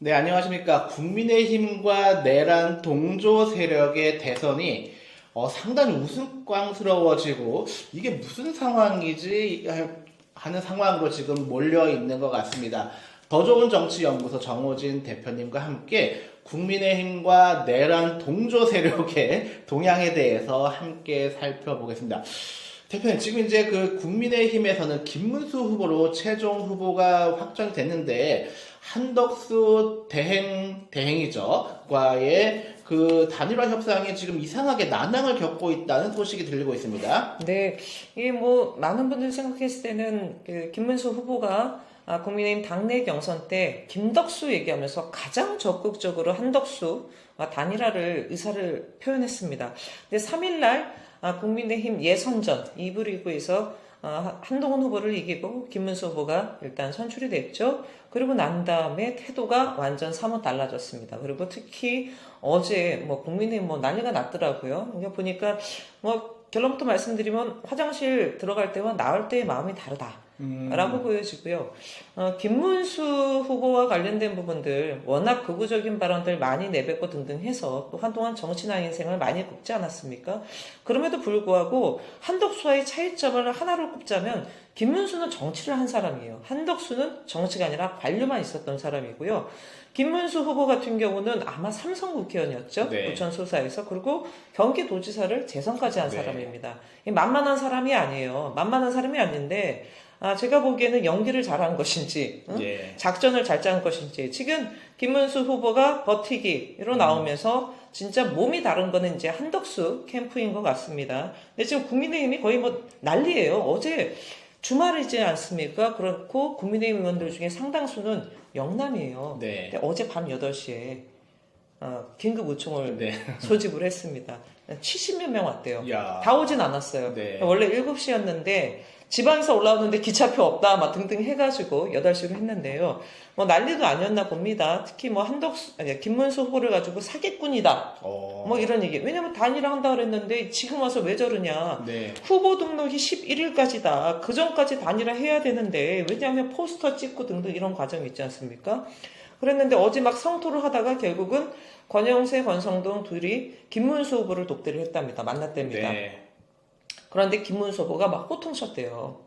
네, 안녕하십니까. 국민의힘과 내란 동조 세력의 대선이 상당히 우스꽝스러워지고 이게 무슨 상황이지 하는 상황으로 지금 몰려 있는 것 같습니다. 더 좋은 정치연구소 정호진 대표님과 함께 국민의힘과 내란 동조 세력의 동향에 대해서 함께 살펴보겠습니다. 대표님, 지금 이제 그 국민의힘에서는 김문수 후보로 최종 후보가 확정이 됐는데, 한덕수 대행이죠. 과의 그 단일화 협상이 지금 이상하게 난항을 겪고 있다는 소식이 들리고 있습니다. 네, 이게 뭐 많은 분들이 생각했을 때는 그 김문수 후보가 국민의힘 당내 경선 때 김덕수 얘기하면서 가장 적극적으로 한덕수와 단일화를 의사를 표현했습니다. 근데 3일날 국민의힘 예선전 2부 리그에서 한동훈 후보를 이기고 김문수 후보가 일단 선출이 됐죠. 그리고 난 다음에 태도가 완전 사뭇 달라졌습니다. 그리고 특히 어제 뭐 국민의힘 뭐 난리가 났더라고요. 그러니까 보니까 뭐 결론부터 말씀드리면 화장실 들어갈 때와 나올 때의 마음이 다르다. 라고 보여지고요. 김문수 후보와 관련된 부분들 워낙 극우적인 발언들 많이 내뱉고 등등 해서 또 한동안 정치나 인생을 많이 굽지 않았습니까? 그럼에도 불구하고 한덕수와의 차이점을 하나로 꼽자면 김문수는 정치를 한 사람이에요. 한덕수는 정치가 아니라 관료만 있었던 사람이고요. 김문수 후보 같은 경우는 아마 삼성 국회의원이었죠. 네. 부천 소사에서. 그리고 경기도지사를 재선까지 한 네. 사람입니다. 만만한 사람이 아니에요. 만만한 사람이 아닌데 제가 보기에는 연기를 잘한 것인지, 예. 작전을 잘 짠 것인지, 지금 김문수 후보가 버티기로 나오면서 진짜 몸이 다른 거는 이제 한덕수 캠프인 것 같습니다. 근데 지금 국민의힘이 거의 뭐 난리예요. 어제 주말이지 않습니까? 그렇고 국민의힘 의원들 중에 상당수는 영남이에요. 네. 근데 어제 밤 8시에 긴급 의총을 네. 소집을 했습니다. 70몇 명 왔대요. 야. 다 오진 않았어요. 네. 원래 7시였는데 지방에서 올라오는데 기차표 없다 막 등등 해가지고 8시로 했는데요. 뭐 난리도 아니었나 봅니다. 특히 뭐 김문수 후보를 가지고 사기꾼이다. 뭐 이런 얘기. 왜냐면 단일화 한다 그랬는데 지금 와서 왜 저러냐. 네. 후보 등록이 11일까지다. 그 전까지 단일화 해야 되는데 왜냐하면 포스터 찍고 등등 이런 과정이 있지 않습니까? 그랬는데 어제 막 성토를 하다가 결국은 권영세, 권성동 둘이 김문수 후보를 독대를 했답니다. 만났답니다. 네. 그런데 김문수 후보가 막 호통쳤대요.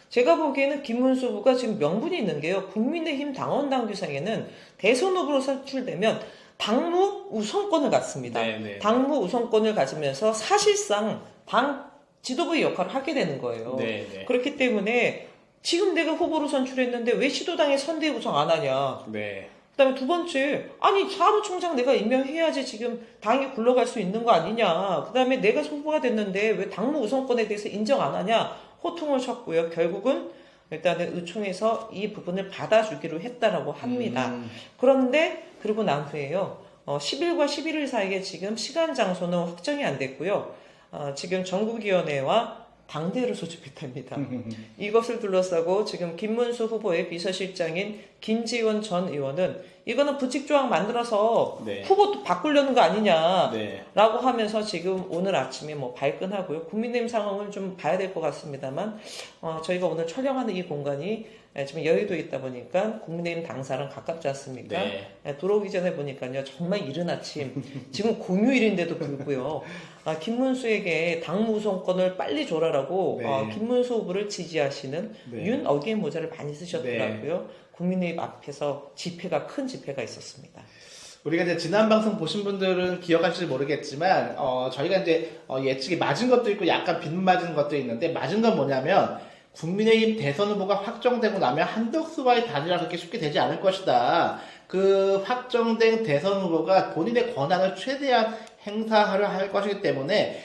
제가 보기에는 김문수 후보가 지금 명분이 있는 게요. 국민의힘 당원 당규상에는 대선 후보로 선출되면 당무 우선권을 갖습니다. 네. 당무 우선권을 가지면서 사실상 당 지도부의 역할을 하게 되는 거예요. 네. 그렇기 때문에 지금 내가 후보로 선출했는데 왜 시도당에 선대 구성 안 하냐. 네. 그다음에 두 번째, 아니 사무총장 내가 임명해야지 지금 당이 굴러갈 수 있는 거 아니냐. 그다음에 내가 후보가 됐는데 왜 당무 우선권에 대해서 인정 안 하냐. 호통을 쳤고요. 결국은 일단은 의총에서 이 부분을 받아주기로 했다라고 합니다. 그런데 그러고 난 후에요. 10일과 11일 사이에 지금 시간 장소는 확정이 안 됐고요. 지금 전국위원회와 당대를 소집했답니다. 이것을 둘러싸고 지금 김문수 후보의 비서실장인 김지원 전 의원은 이거는 부칙조항 만들어서 네. 후보 바꾸려는 거 아니냐라고 네. 하면서 지금 오늘 아침에 뭐 발끈하고요. 국민의힘 상황을 좀 봐야 될 것 같습니다만 저희가 오늘 촬영하는 이 공간이 지금 여의도에 있다 보니까 국민의힘 당사랑 가깝지 않습니까? 네. 들어오기 전에 보니까요. 정말 이른 아침 지금 공휴일인데도 불구요. 김문수에게 당무 우선권을 빨리 줘라라고 네. 김문수 후보를 지지하시는 네. 윤 어게인 모자를 많이 쓰셨더라고요. 국민의힘 앞에서 큰 집회가 있었습니다. 우리가 이제 지난 방송 보신 분들은 기억하실지 모르겠지만, 저희가 이제 예측이 맞은 것도 있고 약간 빗맞은 것도 있는데, 맞은 건 뭐냐면, 국민의힘 대선 후보가 확정되고 나면 한덕수와의 단일화 그렇게 쉽게 되지 않을 것이다. 그 확정된 대선 후보가 본인의 권한을 최대한 행사하려 할 것이기 때문에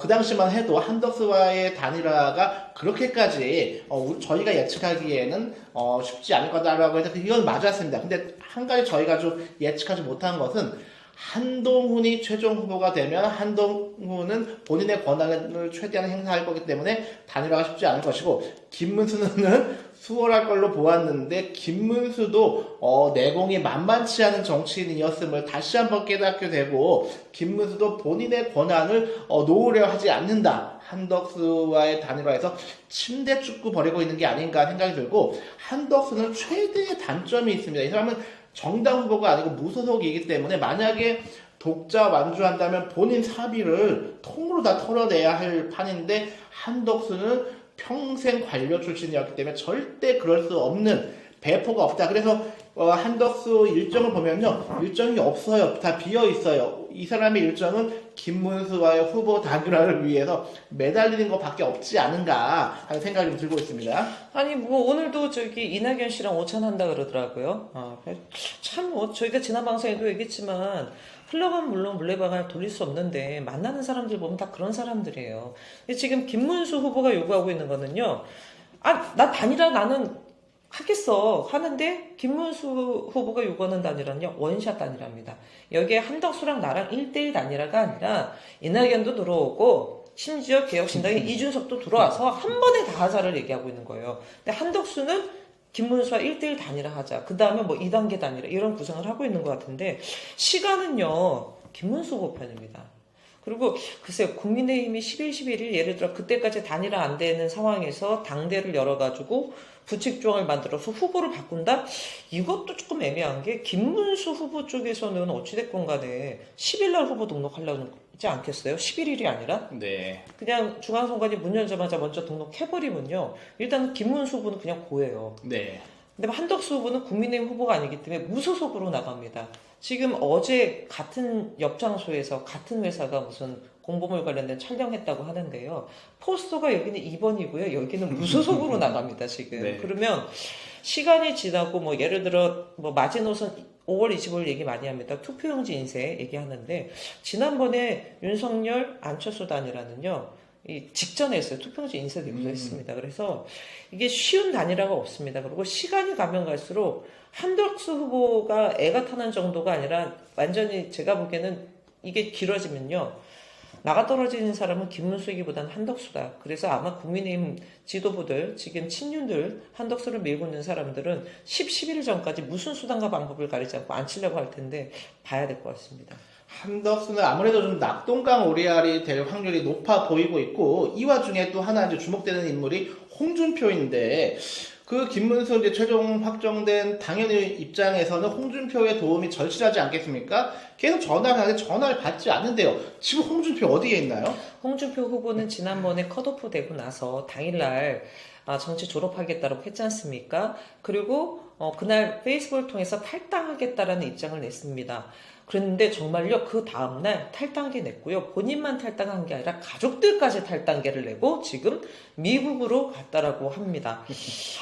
그 당시만 해도 한덕수와의 단일화가 그렇게까지 저희가 예측하기에는 쉽지 않을 거다라고 해서 이건 맞았습니다. 근데 한 가지 저희가 좀 예측하지 못한 것은 한동훈이 최종 후보가 되면 한동훈은 본인의 권한을 최대한 행사할 거기 때문에 단일화가 쉽지 않을 것이고 김문수는 수월할 걸로 보았는데 김문수도 내공이 만만치 않은 정치인이었음을 다시 한번 깨닫게 되고 김문수도 본인의 권한을 놓으려 하지 않는다. 한덕수와의 단일화에서 침대 축구 벌이고 있는 게 아닌가 생각이 들고 한덕수는 최대의 단점이 있습니다. 이 사람은 정당 후보가 아니고 무소속이기 때문에 만약에 독자 완주한다면 본인 사비를 통으로 다 털어내야 할 판인데 한덕수는 평생 관료 출신이었기 때문에 절대 그럴 수 없는 배포가 없다. 그래서 한덕수 일정을 보면요. 일정이 없어요. 다 비어 있어요. 이 사람의 일정은 김문수와의 후보 단일화를 위해서 매달리는 것밖에 없지 않은가 하는 생각이 들고 있습니다. 아니 뭐 오늘도 저기 이낙연 씨랑 오찬한다 그러더라고요. 참 뭐 저희가 지난 방송에도 얘기했지만 흘러간 물론 물레방아를 돌릴 수 없는데 만나는 사람들 보면 다 그런 사람들이에요. 근데 지금 김문수 후보가 요구하고 있는 거는요. 나 단일화 나는 하겠어 하는데 김문수 후보가 요구하는 단일화는요. 원샷 단일화입니다. 여기에 한덕수랑 나랑 1대1 단일화가 아니라 이낙연도 들어오고 심지어 개혁신당의 이준석도 들어와서 한 번에 다 하자를 얘기하고 있는 거예요. 근데 한덕수는 김문수와 1대1 단일화 하자. 그 다음에 뭐 2단계 단일화 이런 구상을 하고 있는 것 같은데 시간은요. 김문수 후보 편입니다. 그리고 글쎄요. 국민의힘이 10일, 11일 예를 들어 그때까지 단일화 안 되는 상황에서 당대를 열어가지고 부칙조항을 만들어서 후보를 바꾼다? 이것도 조금 애매한 게 김문수 후보 쪽에서는 어찌됐건 간에 10일날 후보 등록하려고 하지 않겠어요? 11일이 아니라? 네. 그냥 중앙선관위 문 열자마자 먼저 등록해버리면요. 일단 김문수 후보는 그냥 고예요. 네. 근데 한덕수 후보는 국민의힘 후보가 아니기 때문에 무소속으로 나갑니다. 지금 어제 같은 옆 장소에서 같은 회사가 무슨 공보물 관련된 촬영했다고 하는데요. 포스터가 여기는 2번이고요. 여기는 무소속으로 나갑니다, 지금. 네. 그러면 시간이 지나고 뭐 예를 들어 뭐 마지노선 5월 25일 얘기 많이 합니다. 투표용지 인쇄 얘기하는데 지난번에 윤석열 안철수 단일화는요. 이 직전에 했어요. 투표용지 인쇄되기도 했습니다. 그래서 이게 쉬운 단일화가 없습니다. 그리고 시간이 가면 갈수록 한덕수 후보가 애가 타는 정도가 아니라 완전히 제가 보기에는 이게 길어지면요. 나가 떨어지는 사람은 김문수이기보다는 한덕수다. 그래서 아마 국민의힘 지도부들, 지금 친윤들, 한덕수를 밀고 있는 사람들은 11일 전까지 무슨 수단과 방법을 가리지 않고 안 치려고 할 텐데 봐야 될 것 같습니다. 한덕수는 아무래도 좀 낙동강 오리알이 될 확률이 높아 보이고 있고 이 와중에 또 하나 이제 주목되는 인물이 홍준표인데 그 김문수 이제 최종 확정된 당연히 입장에서는 홍준표의 도움이 절실하지 않겠습니까? 계속 전화를 하는데 전화를 받지 않는데요. 지금 홍준표 어디에 있나요? 홍준표 후보는 지난번에 컷오프 되고 나서 당일날 정치 졸업하겠다고 했지 않습니까? 그리고 그날 페이스북을 통해서 탈당하겠다라는 입장을 냈습니다. 그런데 정말요 그 다음날 탈당계 냈고요. 본인만 탈당한 게 아니라 가족들까지 탈당계를 내고 지금 미국으로 갔다라고 합니다.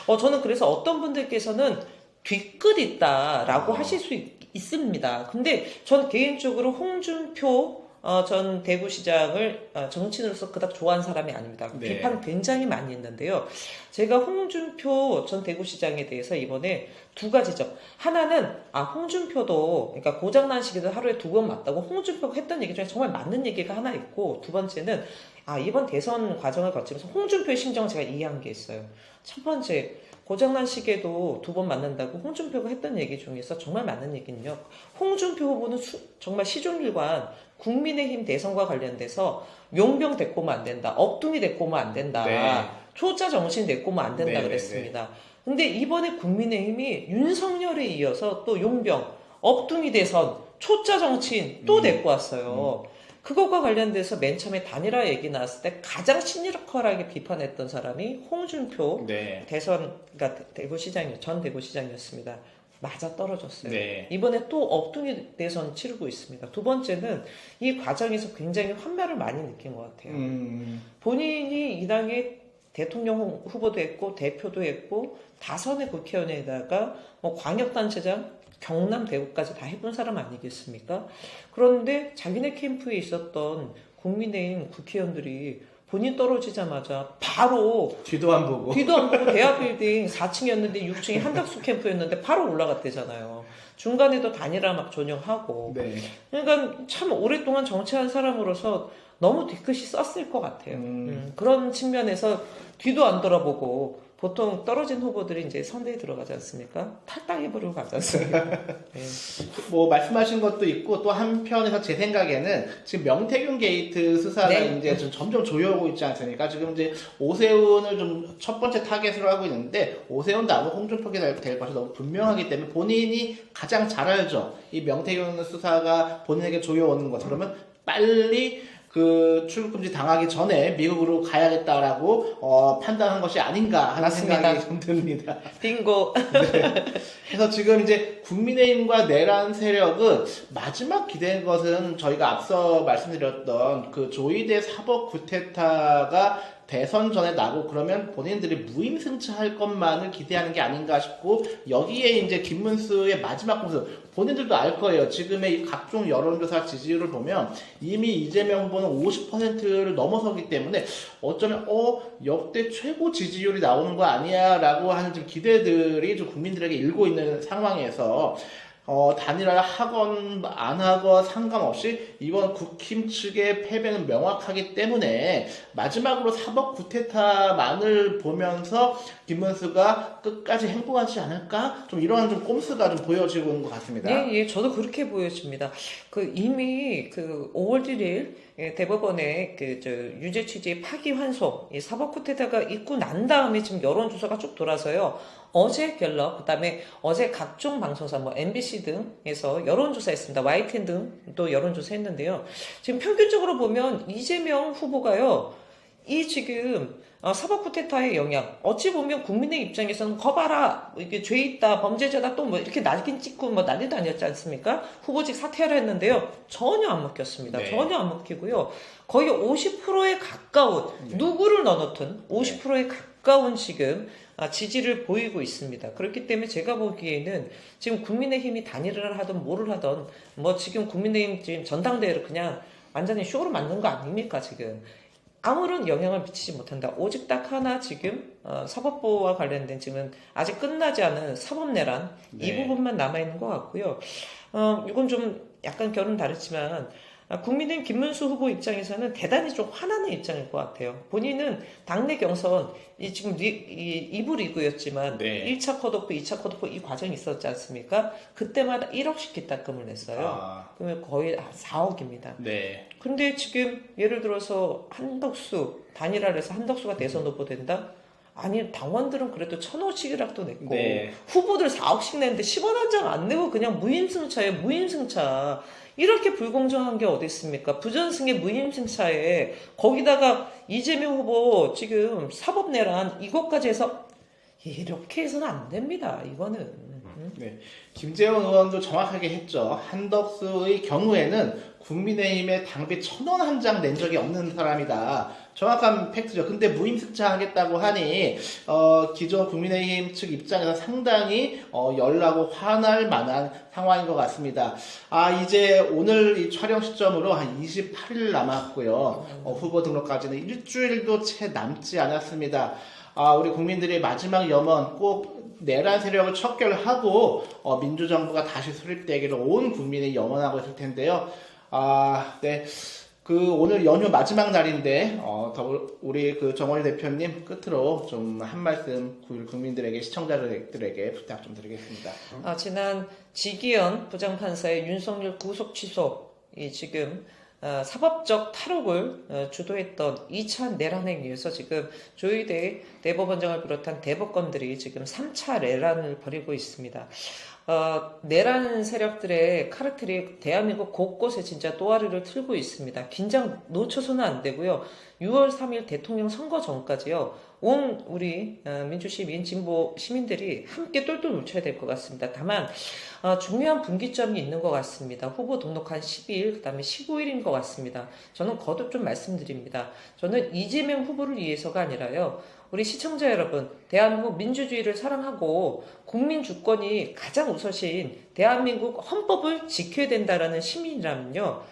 저는 그래서 어떤 분들께서는 뒤끝 있다라고 하실 수 있습니다. 근데 저는 개인적으로 홍준표 전 대구시장을 정치인으로서 그닥 좋아하는 사람이 아닙니다. 네. 비판 굉장히 많이 했는데요. 제가 홍준표 전 대구시장에 대해서 이번에 두 가지죠. 하나는 홍준표도 그러니까 고장난 시기도 하루에 2번 맞다고 홍준표가 했던 얘기 중에 정말 맞는 얘기가 하나 있고 두 번째는 이번 대선 과정을 거치면서 홍준표의 심정을 제가 이해한 게 있어요. 첫 번째 고장난 시계도 2번 맞는다고 홍준표가 했던 얘기 중에서 정말 맞는 얘기는요. 홍준표 후보는 정말 시종일관 국민의힘 대선과 관련돼서 용병 데리고 오면 안 된다. 엎둥이 데리고 오면 안 된다. 네. 초짜 정신 데리고 오면 안 된다 네, 그랬습니다. 근데 이번에 국민의힘이 윤석열에 이어서 또 용병, 엎둥이 대선, 초짜 정치인 또 데리고 왔어요. 그것과 관련돼서 맨 처음에 단일화 얘기 나왔을 때 가장 시니컬하게 비판했던 사람이 홍준표 네. 대선, 그러니까 전 대구시장이었습니다. 맞아 떨어졌어요. 네. 이번에 또 엎둥이 대선 치르고 있습니다. 두 번째는 이 과정에서 굉장히 환멸을 많이 느낀 것 같아요. 본인이 이 당의 대통령 후보도 했고 대표도 했고 다선의 국회의원에다가 광역단체장 경남 대구까지 다 해본 사람 아니겠습니까? 그런데 자기네 캠프에 있었던 국민의힘 국회의원들이 본인 떨어지자마자 바로 뒤도 안 보고. 뒤도 안 보고 대학 빌딩 4층이었는데 6층이 한덕수 캠프였는데 바로 올라갔대잖아요. 중간에도 단일화 막 전용하고. 네. 그러니까 참 오랫동안 정치한 사람으로서 너무 뒤끝이 썼을 것 같아요. 그런 측면에서 뒤도 안 돌아보고 보통 떨어진 후보들이 이제 선대에 들어가지 않습니까? 탈당해버리고 가지 않습니까? 네. 뭐 말씀하신 것도 있고 또 한편에서 제 생각에는 지금 명태균 게이트 수사가 네. 이제 좀 점점 조여오고 있지 않습니까? 지금 이제 오세훈을 좀 첫 번째 타겟으로 하고 있는데 오세훈 다음은 홍준표가 될 것이 너무 분명하기 때문에 본인이 가장 잘 알죠. 이 명태균 수사가 본인에게 조여오는 것. 그러면 빨리 그 출국금지 당하기 전에 미국으로 가야겠다라고 판단한 것이 아닌가 하는 맞습니다. 생각이 좀 듭니다. 빙고. 그래서 지금 이제 국민의힘과 내란 세력은 마지막 기대인 것은 저희가 앞서 말씀드렸던 그 조이대 사법 구테타가 대선 전에 나고 그러면 본인들이 무임승차할 것만을 기대하는 게 아닌가 싶고 여기에 이제 김문수의 마지막 공수 본인들도 알 거예요. 지금의 이 각종 여론조사 지지율을 보면 이미 이재명 후보는 50%를 넘어서기 때문에 어쩌면 역대 최고 지지율이 나오는 거 아니야 라고 하는 좀 기대들이 좀 국민들에게 일고 있는 상황에서 단일화를 하건 안 하건 상관없이 이번 국힘 측의 패배는 명확하기 때문에 마지막으로 사법 구테타만을 보면서 김문수가 끝까지 행복하지 않을까? 좀 이러한 좀 꼼수가 좀 보여지고 있는 것 같습니다. 예, 저도 그렇게 보여집니다. 이미 5월 1일 대법원의 유죄 취지 파기환송, 이 사법 쿠데타가 있고 난 다음에 지금 여론조사가 쭉 돌아서요. 어제 갤럽, 그다음에 어제 각종 방송사, MBC 등에서 여론조사했습니다. YTN 등도 여론조사했는데요. 지금 평균적으로 보면 이재명 후보가요, 이 지금 사법 쿠데타의 영향, 어찌 보면 국민의 입장에서는 거봐라, 이게 죄 있다, 범죄자다, 또 이렇게 낙인 찍고 난리도 아니었지 않습니까? 후보직 사퇴하라 했는데요. 전혀 안 먹혔습니다. 네. 전혀 안 먹히고요. 거의 50%에 가까운, 누구를 넣어놓든 50%에 가까운 지금 지지를 보이고 있습니다. 그렇기 때문에 제가 보기에는 지금 국민의힘이 단일화를 하든 뭐를 하든 지금 국민의힘 지금 전당대회를 그냥 완전히 쇼로 만든 거 아닙니까 지금. 아무런 영향을 미치지 못한다. 오직 딱 하나 지금 사법부와 관련된 지금 아직 끝나지 않은 사법내란 이 네. 부분만 남아있는 것 같고요. 이건 좀 약간 결은 다르지만 국민의힘 김문수 후보 입장에서는 대단히 좀 화나는 입장일 것 같아요. 본인은 당내 경선 지금 2부 리그였지만 네. 1차 컷오프, 2차 컷오프 이 과정이 있었지 않습니까? 그때마다 1억씩 기탁금을 냈어요. 그러면 거의 4억입니다. 네. 근데 지금 예를 들어서 한덕수 단일화를 해서 한덕수가 대선 후보 된다? 아니 당원들은 그래도 1,000원씩이라도 냈고 네. 후보들 4억씩 냈는데 10원 한 장 안 내고 그냥 무임승차예요. 무임승차. 이렇게 불공정한 게 어디 있습니까? 부전승의 무임승차에 거기다가 이재명 후보 지금 사법내란 이것까지 해서 이렇게 해서는 안 됩니다. 이거는. 네. 김재원 의원도 정확하게 했죠. 한덕수의 경우에는 국민의힘에 당비 1,000원 한 장 낸 적이 없는 사람이다. 정확한 팩트죠. 근데 무임승차 하겠다고 하니 기존 국민의힘 측 입장에서 상당히 열나고 화날 만한 상황인 것 같습니다. 이제 오늘 이 촬영 시점으로 한 28일 남았고요. 후보 등록까지는 일주일도 채 남지 않았습니다. 우리 국민들의 마지막 염원 꼭 내란 세력을 척결하고 민주정부가 다시 수립되기를 온 국민이 염원하고 있을 텐데요. 네. 오늘 연휴 마지막 날인데 우리 정원희 대표님 끝으로 좀 한 말씀 국민들에게 시청자들에게 부탁 좀 드리겠습니다. 지난 지기현 부장판사의 윤석열 구속 취소 이 지금 사법적 탈옥을 주도했던 2차 내란에 의해서 지금 조희대 대법원장을 비롯한 대법관들이 지금 3차 내란을 벌이고 있습니다. 내란 세력들의 카르텔이 대한민국 곳곳에 진짜 또아리를 틀고 있습니다. 긴장 놓쳐서는 안 되고요. 6월 3일 대통령 선거 전까지요. 온 우리 민주시민, 진보 시민들이 함께 똘똘 뭉쳐야 될 것 같습니다. 다만 중요한 분기점이 있는 것 같습니다. 후보 등록한 12일, 그 다음에 15일인 것 같습니다. 저는 거듭 좀 말씀드립니다. 저는 이재명 후보를 위해서가 아니라요. 우리 시청자 여러분, 대한민국 민주주의를 사랑하고 국민 주권이 가장 우선신 대한민국 헌법을 지켜야 된다라는 시민이라면요.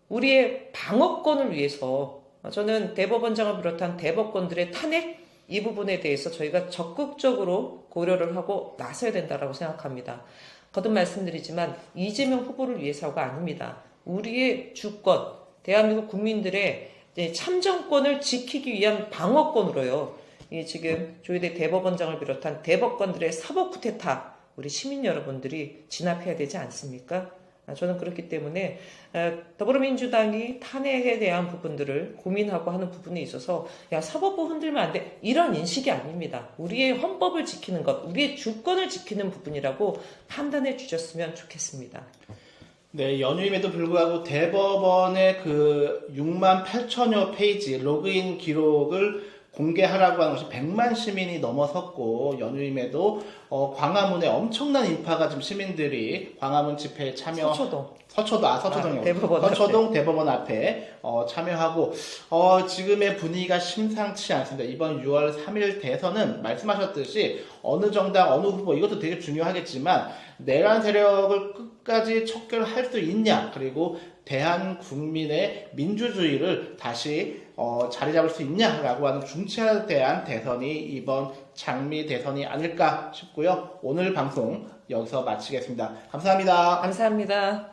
우리의 방어권을 위해서 저는 대법원장을 비롯한 대법관들의 탄핵 이 부분에 대해서 저희가 적극적으로 고려를 하고 나서야 된다라고 생각합니다. 거듭 말씀드리지만 이재명 후보를 위해서가 아닙니다. 우리의 주권, 대한민국 국민들의 참정권을 지키기 위한 방어권으로요. 지금 조희대 대법원장을 비롯한 대법관들의 사법 쿠데타 우리 시민 여러분들이 진압해야 되지 않습니까? 저는 그렇기 때문에 더불어민주당이 탄핵에 대한 부분들을 고민하고 하는 부분에 있어서 야 사법부 흔들면 안 돼 이런 인식이 아닙니다. 우리의 헌법을 지키는 것, 우리의 주권을 지키는 부분이라고 판단해 주셨으면 좋겠습니다. 네, 연휴임에도 불구하고 대법원의 그 6만 8천여 페이지 로그인 기록을 공개하라고 하는 것이 100만 시민이 넘어섰고 연휴임에도 광화문에 엄청난 인파가 지금 시민들이 광화문 집회에 참여 서초동이요. 서초동 대법원 앞에 참여하고 지금의 분위기가 심상치 않습니다. 이번 6월 3일 대선은 말씀하셨듯이 어느 정당 어느 후보 이것도 되게 중요하겠지만 내란 세력을 끝까지 척결할 수 있냐 그리고 대한 국민의 민주주의를 다시 자리 잡을 수 있냐라고 하는 중차에 대한 대선이 이번 장미 대선이 아닐까 싶고요. 오늘 방송 여기서 마치겠습니다. 감사합니다. 감사합니다.